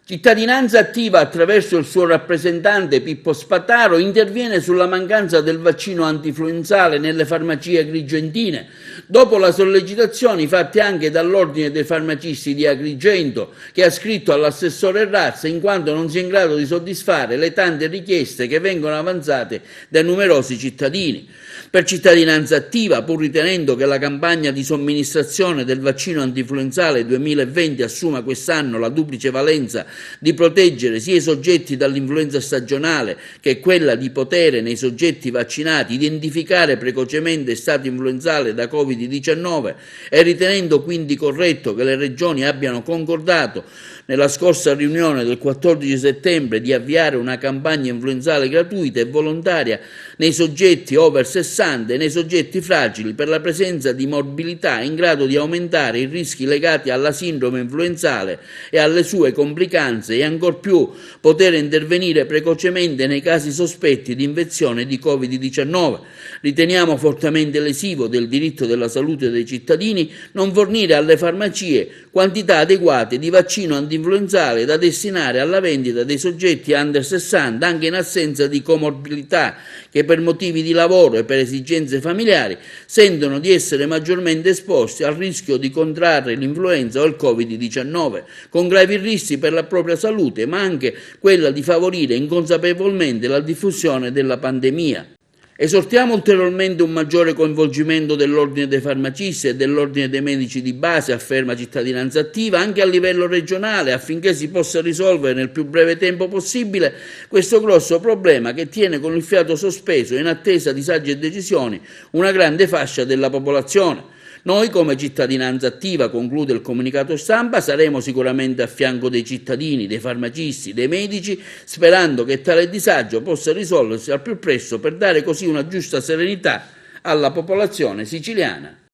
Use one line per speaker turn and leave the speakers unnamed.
Cittadinanza Attiva, attraverso il suo rappresentante Pippo Spataro, interviene sulla mancanza del vaccino antinfluenzale nelle farmacie agrigentine, dopo le sollecitazioni fatte anche dall'Ordine dei Farmacisti di Agrigento, che ha scritto all'assessore Razza in quanto non si è in grado di soddisfare le tante richieste che vengono avanzate da numerosi cittadini. Per Cittadinanza Attiva, pur ritenendo che la campagna di somministrazione del vaccino antinfluenzale 2020 assuma quest'anno la duplice valenza di proteggere sia i soggetti dall'influenza stagionale che quella di potere nei soggetti vaccinati identificare precocemente stato influenzale da Covid-19 e ritenendo quindi corretto che le regioni abbiano concordato nella scorsa riunione del 14 settembre di avviare una campagna influenzale gratuita e volontaria nei soggetti over 60 e nei soggetti fragili per la presenza di morbilità in grado di aumentare i rischi legati alla sindrome influenzale e alle sue complicanze e ancor più poter intervenire precocemente nei casi sospetti di infezione di Covid-19. Riteniamo fortemente lesivo del diritto della salute dei cittadini non fornire alle farmacie quantità adeguate di vaccino antinfluenzale da destinare alla vendita dei soggetti under 60 anche in assenza di comorbilità che per motivi di lavoro e per esigenze familiari sentono di essere maggiormente esposti al rischio di contrarre l'influenza o il Covid-19, con gravi rischi per la propria salute, ma anche quella di favorire inconsapevolmente la diffusione della pandemia. Esortiamo ulteriormente un maggiore coinvolgimento dell'Ordine dei Farmacisti e dell'Ordine dei Medici di base, afferma Cittadinanza Attiva, anche a livello regionale affinché si possa risolvere nel più breve tempo possibile questo grosso problema che tiene con il fiato sospeso in attesa di sagge decisioni una grande fascia della popolazione. Noi come Cittadinanza Attiva, conclude il comunicato stampa, saremo sicuramente a fianco dei cittadini, dei farmacisti, dei medici, sperando che tale disagio possa risolversi al più presto per dare così una giusta serenità alla popolazione siciliana.